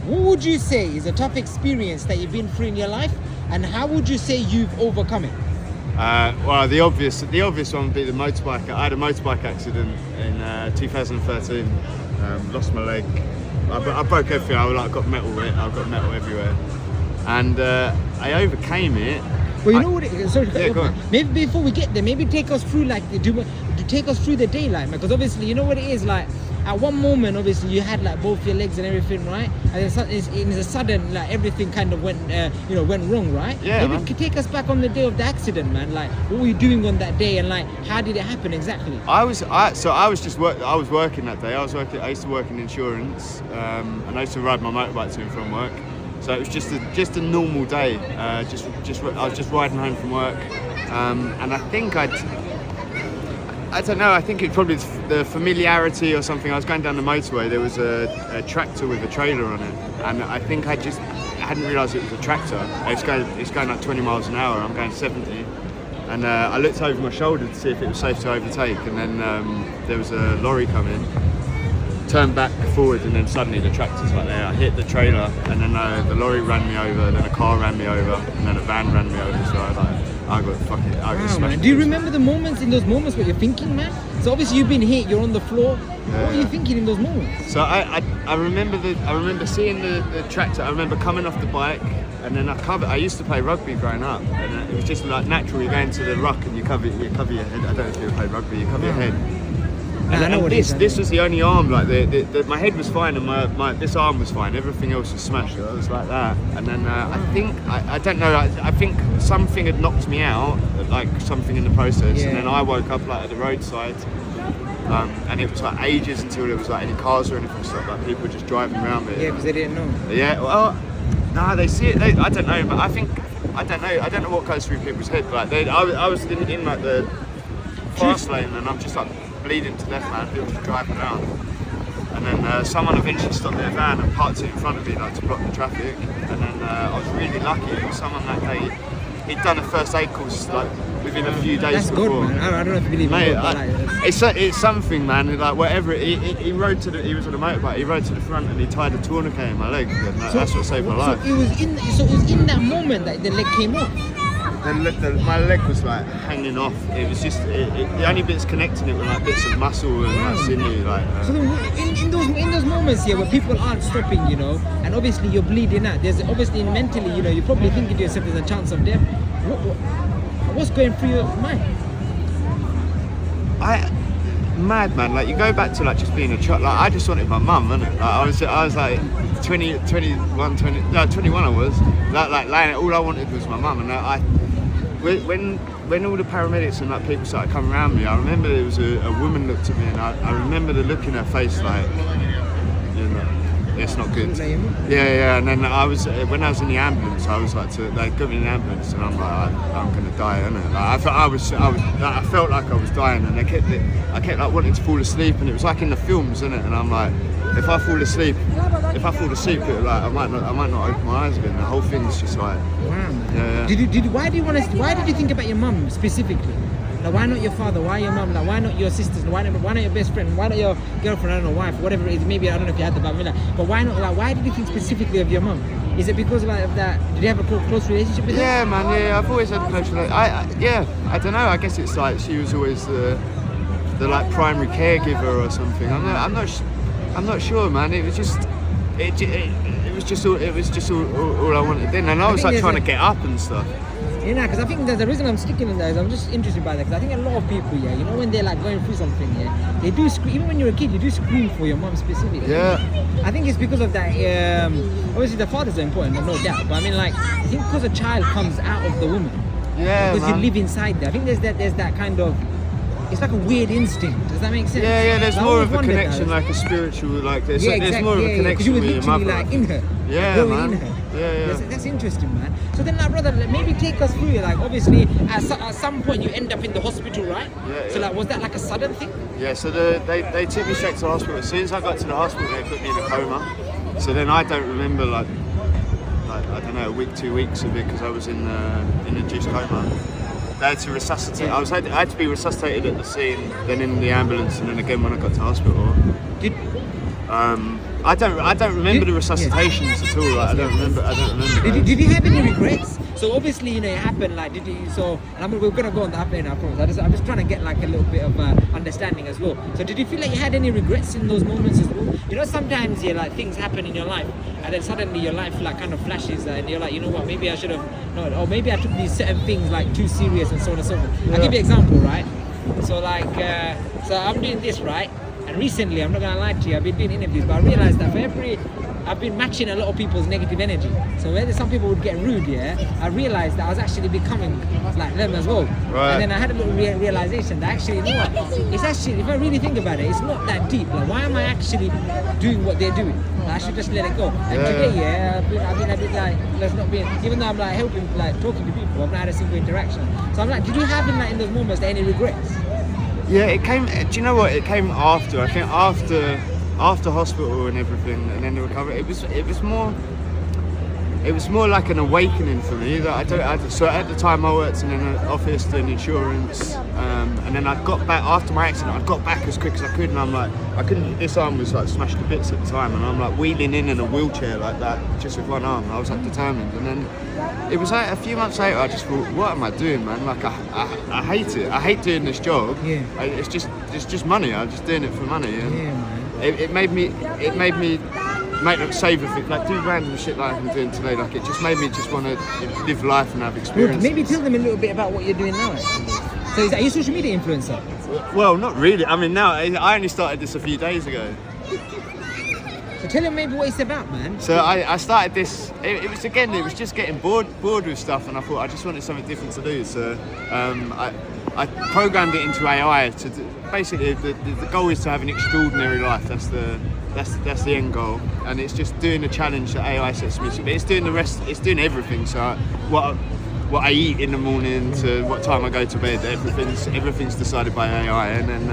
what would you say is a tough experience that you've been through in your life, and how would you say you've overcome it? Well, the obvious one would be the motorbike. I had a motorbike accident in 2013. Lost my leg. I broke everything. I got metal everywhere, and I overcame it. Well, you know what? Sorry to cut you off, go man. on. Maybe before we get there, maybe take us through take us through the day, like, because obviously you know what it is like. At one moment, obviously, you had like both your legs and everything, right? And then in a sudden, like everything kind of went wrong, right? Yeah. Maybe you could take us back on the day of the accident, man. Like, what were you doing on that day, and like, how did it happen exactly? I was working that day. I used to work in insurance, and I used to ride my motorbike to and from work. So it was just a normal day. I was just riding home from work, and I think I don't know. I think it's probably the familiarity or something. I was going down the motorway. There was a tractor with a trailer on it, and I think I hadn't realised it was a tractor. It's going like 20 miles an hour. I'm going 70, and I looked over my shoulder to see if it was safe to overtake. And then there was a lorry coming, turned back forward, and then suddenly the tractor's like there. I hit the trailer, and then the lorry ran me over. Then a car ran me over, and then a van ran me over. So I got fuck it. I got smashed. Do you remember in those moments what you're thinking, man? So obviously you've been hit, you're on the floor. What are you thinking in those moments? So I remember seeing the tractor. I remember coming off the bike, and then I used to play rugby growing up, and it was just like natural. You go into the ruck and you cover your head. I don't know if you played rugby. You cover your head. And this was the only arm, like my head was fine and this arm was fine. Everything else was smashed. It was like that. And then I don't know. I think something had knocked me out, like something in the process. Yeah. And then I woke up like at the roadside, and it was like ages until there was like any cars or anything. So like people were just driving around me. Yeah, because they didn't know. Yeah. Well, no, they see it. I don't know, but I don't know what goes through people's head. Like I was in like the fast lane, and I'm just like bleeding to death, man. People were driving around, and then someone eventually stopped their van and parked it in front of me, like to block the traffic. And then I was really lucky. It was someone that day. He'd done a first aid course like within a few days before. That's good, man. I don't know if you believe mate, it. It's something, man. Like whatever. He rode to he was on a motorbike. He rode to the front and he tied a tourniquet in my leg. And that's what saved my life. So it was in that moment that the leg came off. My leg was like hanging off. It was just the only bits connecting it were like bits of muscle and like sinew. So in those moments here where people aren't stopping, you know, and obviously you're bleeding out. There's obviously mentally, you know, you're probably thinking to yourself, there's a chance of death. What's going through your mind? Mad, man. Like you go back to like just being a child. Like I just wanted my mum, innit? Like I was like 21 I was. Like laying, all I wanted was my mum, and when all the paramedics and like people started coming around me, I remember there was a woman looked at me, and I remember the look in her face like, you know, it's not good. Yeah. And then when I was in the ambulance, I was like, they got me in the ambulance, and I'm like, I'm gonna die, innit? Like, I felt like I was dying, and I kept like wanting to fall asleep, and it was like in the films, innit? And I'm like, if I fall asleep, it, like I might not open my eyes again. The whole thing's just like, yeah. Why did you think about your mum specifically? Like, why not your father? Why your mum? Like, why not your sisters? Why not your best friend? Why not your girlfriend? I don't know, wife, whatever it is. Maybe I don't know if you had the family, but why not? Like, why did you think specifically of your mum? Is it because of that? Did you have a close relationship with her? Yeah, man. Yeah, I've always had a close relationship. I don't know. I guess it's like she was always the like primary caregiver or something. I'm not sure, man. It was just it was just all I wanted then, and I was like trying to get up and stuff. You know, because I think the reason I'm sticking in there is I'm just interested by that, because I think a lot of people, yeah, you know, when they're like going through something, yeah, they do scream. Even when you're a kid, you do scream for your mom specifically. Yeah. I think it's because of that. Obviously, the fathers are important, no doubt. But I mean, like, I think because a child comes out of the woman. Yeah. Because man. you live inside there. I think there's that kind of. It's like a weird instinct. Does that make sense? Yeah. There's more of a connection, like a spiritual, like there's more of a connection with your mother. Like in her. Yeah, man. In her. Yeah. That's interesting, man. So then, like, brother, maybe take us through. Like, obviously, at some point you end up in the hospital, right? Yeah. So, like, was that like a sudden thing? Yeah. So they took me straight to the hospital. As soon as I got to the hospital, they put me in a coma. So then I don't remember like I don't know, a week, 2 weeks of it, because I was in induced coma. They had to resuscitate. I had to be resuscitated at the scene, then in the ambulance, and then again when I got to hospital. I don't remember the resuscitations at all. Like, I don't remember. Did you have any regrets? So obviously, you know, it happened. Like, did you? So, and we're gonna go on that later, I promise. I'm just trying to get like a little bit of understanding as well. So, did you feel like you had any regrets in those moments as well? You know, sometimes like things happen in your life, and then suddenly your life like kind of flashes, and you're like, you know what? Maybe I should have not, or maybe I took these certain things like too serious, and so on and so forth. I'll give you an example, right? So like, so I'm doing this, right? And recently, I'm not gonna lie to you, I've been doing interviews, but I realized that I've been matching a lot of people's negative energy. So whether some people would get rude, I realized that I was actually becoming like them as well. Right. And then I had a little realization that actually, you know what? It's actually, if I really think about it, it's not that deep. Like, why am I actually doing what they're doing? Like, I should just let it go. And today, I've been a bit like, let's not be, even though I'm like helping, like talking to people, I've not had a single interaction. So I'm like, did you have in those moments any regrets? Yeah, it came. Do you know what? It came after. I think after hospital and everything, and then the recovery. It was more like an awakening for me. That so at the time I worked in an office doing insurance, and then I got back after my accident. I got back as quick as I could, and I'm like, I couldn't. This arm was like smashed to bits at the time, and I'm like wheeling in a wheelchair like that, just with one arm. I was like determined, and then it was like a few months later. I just thought, what am I doing, man? Like I hate it. I hate doing this job. Yeah. It's just money. I'm just doing it for money. And yeah, man. It made me save a thing, like do random shit like I'm doing today. Like it just made me just want to live life and have experience. Maybe tell them a little bit about what you're doing now. So are you a social media influencer? Well, not really. I mean, now I only started this a few days ago. So tell them maybe what it's about, man. So I started this. It was just getting bored with stuff, and I thought I just wanted something different to do. So I programmed it into AI to basically the goal is to have an extraordinary life. That's the end goal, and it's just doing a challenge that AI sets me. But it's doing the rest. It's doing everything. So what I eat in the morning to what time I go to bed, everything's decided by AI, and then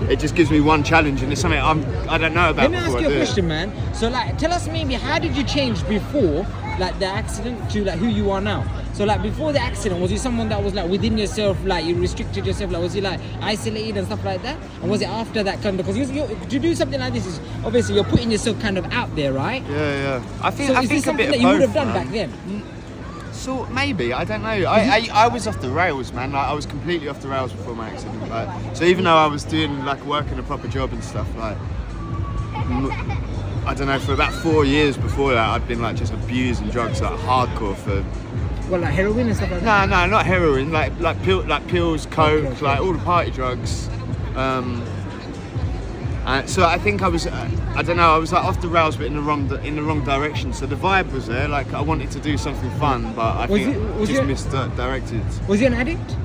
it just gives me one challenge, and it's something I don't know about. Let me ask you a question, man. So like, tell us maybe how did you change before like the accident to like who you are now? So like before the accident, was you someone that was like within yourself, like you restricted yourself, like was you like isolated and stuff like that? And was it after that kind of, because to do something like this is obviously you're putting yourself kind of out there, right? Yeah. I think is this a something bit that of you would both, have done man. back then? So maybe, I don't know. I was off the rails, man. Like I was completely off the rails before my accident. Like, so even though I was doing like working a proper job and stuff, like I don't know, for about 4 years before that, I'd been like just abusing drugs like hardcore for. Well, like heroin and stuff like that? No, not heroin. Like pills, coke, okay. Like all the party drugs. So I think I was, I don't know, I was like off the rails, but in the wrong direction. So the vibe was there. Like I wanted to do something fun, but I misdirected. Was you an addict?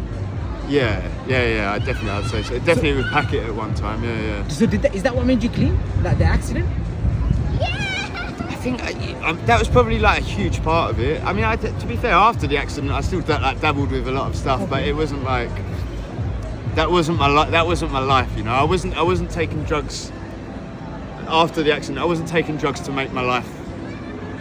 Yeah. I I'd say so. Definitely with packet at one time. Yeah. So is that what made you clean? Like the accident? I think that was probably like a huge part of it. I mean, to be fair, after the accident, I still like dabbled with a lot of stuff, but it wasn't like that wasn't my life. You know, I wasn't taking drugs after the accident. I wasn't taking drugs to make my life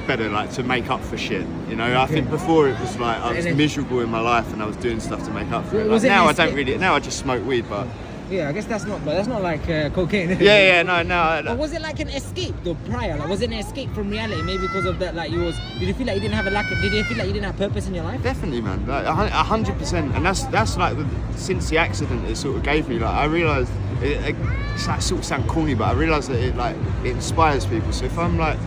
better, like to make up for shit. You know, I think before it was like I was miserable in my life and I was doing stuff to make up for it. Like, now I don't really. Now I just smoke weed, but. Yeah, I guess that's not like cocaine. No. But was it like an escape though prior? Like, was it an escape from reality? Maybe because of that, like did you feel like you didn't have did you feel like you didn't have purpose in your life? Definitely, man. Like 100%. And that's like since the accident, it sort of gave me like I realised it sort of sound corny, but I realised that it inspires people. So if I'm going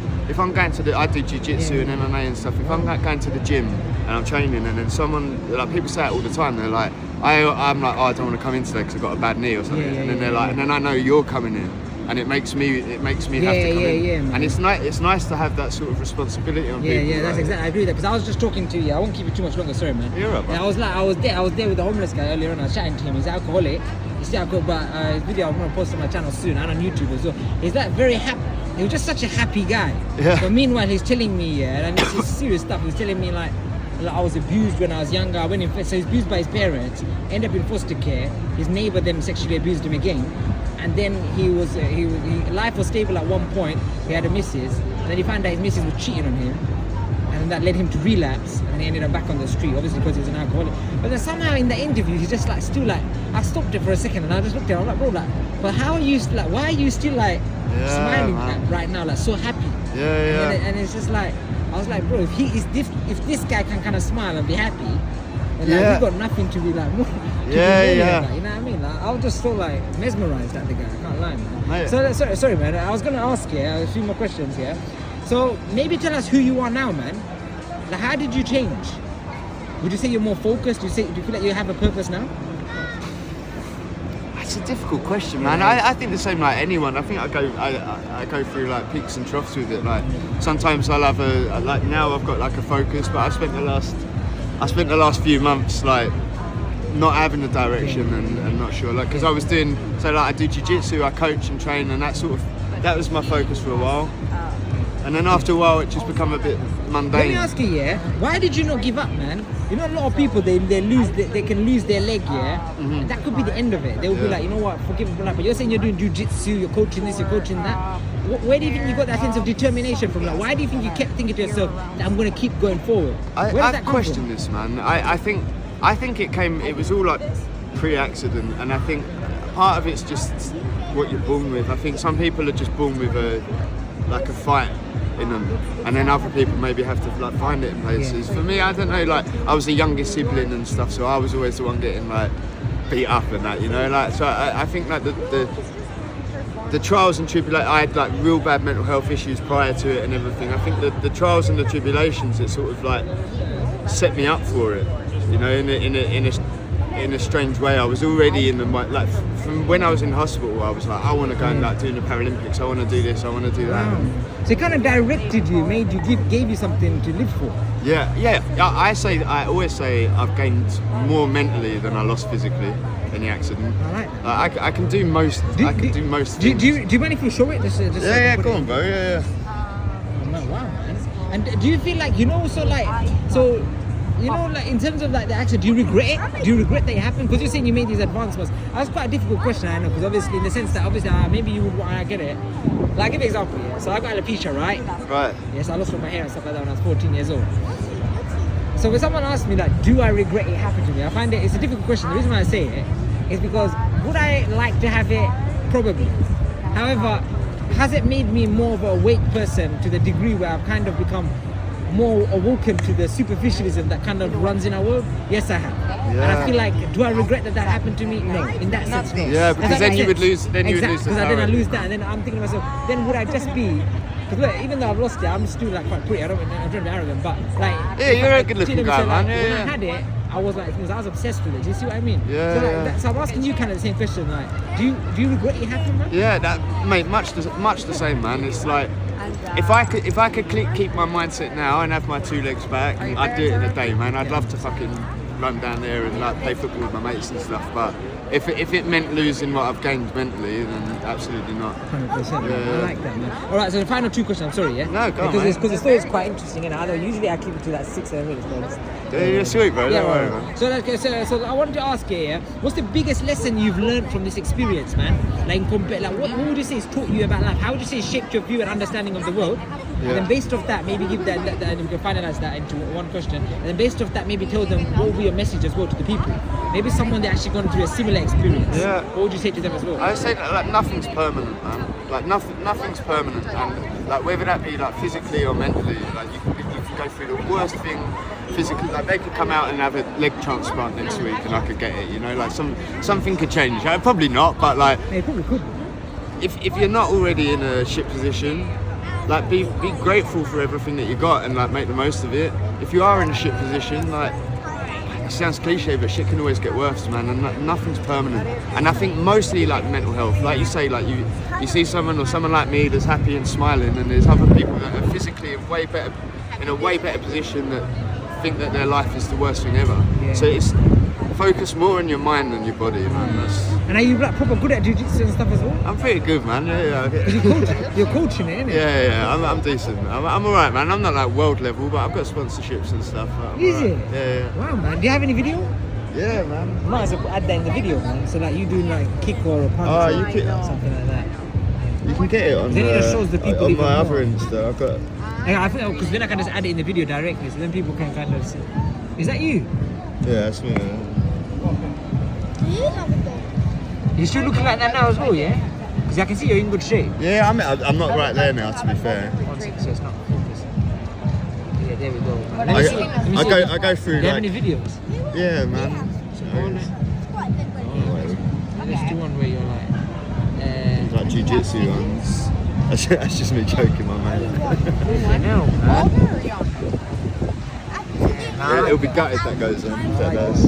I do jiu-jitsu and MMA and stuff. If I'm like going to the gym and I'm training, and then someone, like people say it all the time, they're like, I'm like, I don't want to come in today because I've got a bad knee or something. And then they're like, and then I know you're coming in, and it makes me have to come in. Yeah, and it's nice to have that sort of responsibility on people. Yeah, that's exactly. I agree with that, because I was just talking to you. I won't keep you too much longer. Sorry, man. You're right, man. I was there with the homeless guy earlier on. I was chatting to him. He's alcoholic. He's still alcoholic, but his video I'm gonna post on my channel soon and on YouTube as well. He's like very happy. He was just such a happy guy. Yeah. But meanwhile, he's telling me, and this is serious stuff. He's telling me like I was abused when I was younger. I went in, so he's abused by his parents. Ended up in foster care. His neighbor then sexually abused him again, and then life was stable at one point. He had a missus, and then he found out his missus was cheating on him. and that led him to relapse, and he ended up back on the street, obviously because he was an alcoholic. But then somehow in the interview, he's just like still like, I stopped it for a second and I just looked at him, I'm like, bro, like, but how are you like, why are you still like smiling like, right now, like so happy? And it's just like, I was like, bro, if this guy can kind of smile and be happy, then like, we got nothing to be like more. Like, you know what I mean? Like, I was just so like mesmerized at the guy. I can't lie, man. So sorry, man. I was gonna ask you a few more questions here. So maybe tell us who you are now, man. Like, how did you change? Would you say you're more focused? Do you feel like you have a purpose now? It's a difficult question, man. I think the same like anyone. I think I go through like peaks and troughs with it. Like sometimes I'll have like now I've got like a focus, but I spent the last few months like not having a direction and not sure. Like because I was doing I do jiu-jitsu, I coach and train, and that was my focus for a while. And then after a while, it just become a bit mundane. Let me ask you, why did you not give up, man? You know, a lot of people they can lose their leg, and that could be the end of it. They will be like, you know what, forgive me, but you're saying you're doing jiu-jitsu, you're coaching this, you're coaching that. Where do you think you got that sense of determination from? Like, why do you think you kept thinking to yourself that I'm going to keep going forward? I question this, man. I think it was all like pre-accident, and I think part of it's just what you're born with. I think some people are just born with a fight in them, and then other people maybe have to like find it in places. For me, I don't know, like I was the youngest sibling and stuff, so I was always the one getting like beat up and that, you know, like so I think like the trials and tribulations, I had like real bad mental health issues prior to it and everything. I think the trials and the tribulations, it sort of like set me up for it, you know, in a strange way. I was already in the like from when I was in hospital. I was like, I want to go and like do the Paralympics. I want to do this. I want to do that. Wow. So it kind of directed you, made you gave you something to live for. Yeah. I always say I've gained more mentally than I lost physically in the accident. All right. I can do most. I can do most. Do you mind if you show it? Just go on, bro. Yeah. Oh, man, wow, man. And do you feel like you know, like in terms of like the accident, do you regret it? Do you regret that it happened? Because you're saying you made these advancements. That's quite a difficult question, I know, because obviously in the sense that maybe you would want to get it. Like, I'll give you an example, So I got alopecia, right? Right. Yes, I lost all my hair and stuff like that when I was 14 years old. So when someone asks me like, do I regret it happened to me? I find it's a difficult question. The reason why I say it is because would I like to have it? Probably. However, has it made me more of a awake person to the degree where I've kind of become more awoken to the superficialism that kind of runs in our world? Yes, I have. And I feel like, do I regret that happened to me? No, in that sense, no. Yeah, because then you would lose. Then you would lose. Because then I lose that, and then I'm thinking to myself, then would I just be? Because look, even though I've lost it, I'm still like quite pretty. I'm trying to be arrogant, but like, you're a good-looking guy, man. When I had it, I was like, I was obsessed with it. Do you see what I mean? Yeah. So I'm asking you kind of the same question. Like, do you regret it happened, man? Yeah, mate, much the same, man. It's like, if I could keep my mindset now and have my 2 legs back, I'd do it in a day, man. I'd love to fucking run down there and like play football with my mates and stuff. But if it meant losing what I've gained mentally, then absolutely not. 100%. I like that, man. All right, so the final 2 questions. I'm sorry, yeah. No, go on, because the story is quite interesting, and I know usually I keep it to like 6-7 minutes, but you're sweet, bro. Yeah, don't worry, right. man. So I wanted to ask you, what's the biggest lesson you've learned from this experience, man? Like, what would you say has taught you about life? How would you say it's shaped your view and understanding of the world? And then based off that, maybe give that and we can finalize that into one question. And then based off that, maybe tell them what will be your message as well to the people. Maybe someone that actually gone through a similar experience. Yeah. What would you say to them as well? I say that like nothing's permanent, man. Like nothing's permanent, and like whether that be like physically or mentally, like you can go through the worst thing physically. Like they could come out and have a leg transplant next week, and I could get it. You know, like something could change. Probably not, but like it probably could. If you're not already in a shit position, like be grateful for everything that you got and like make the most of it. If you are in a shit position, like it sounds cliche, but shit can always get worse, man, and nothing's permanent. And I think mostly like mental health, like you say, like you see someone like me that's happy and smiling, and there's other people that are physically in a way better position that think that their life is the worst thing ever. Yeah. So it's focus more on your mind than your body, man. And are you like proper good at jiu-jitsu and stuff as well? I'm pretty good, man. Yeah. You're coaching it, innit? Yeah. I'm decent. I'm alright, man. I'm not like world level, but I've got sponsorships and stuff. Is it? Yeah. Wow, man. Do you have any video? Yeah, man. Might as well add that in the video, man. So like you doing like kick or a punch or something like that. You can get it on Then it shows the people on even my more. other Insta. I've got Yeah, I think because then I can just add it in the video directly, so then people can kind of see. Is that you? Yeah, that's me. Do you have a dog? You're still looking like that now as well, yeah? Because I can see you're in good shape. Yeah, I'm not right there now, to be fair. One second, so it's not focused. Yeah, there we go. Let me see. Let me see. I go through Do you have like any videos? yeah, man. So go on then. It's quite a big one. Let's do one where you're like, Like jiu-jitsu ones. That's just me joking, my mate. I know, man. It'll be gutted if that goes on. If that does.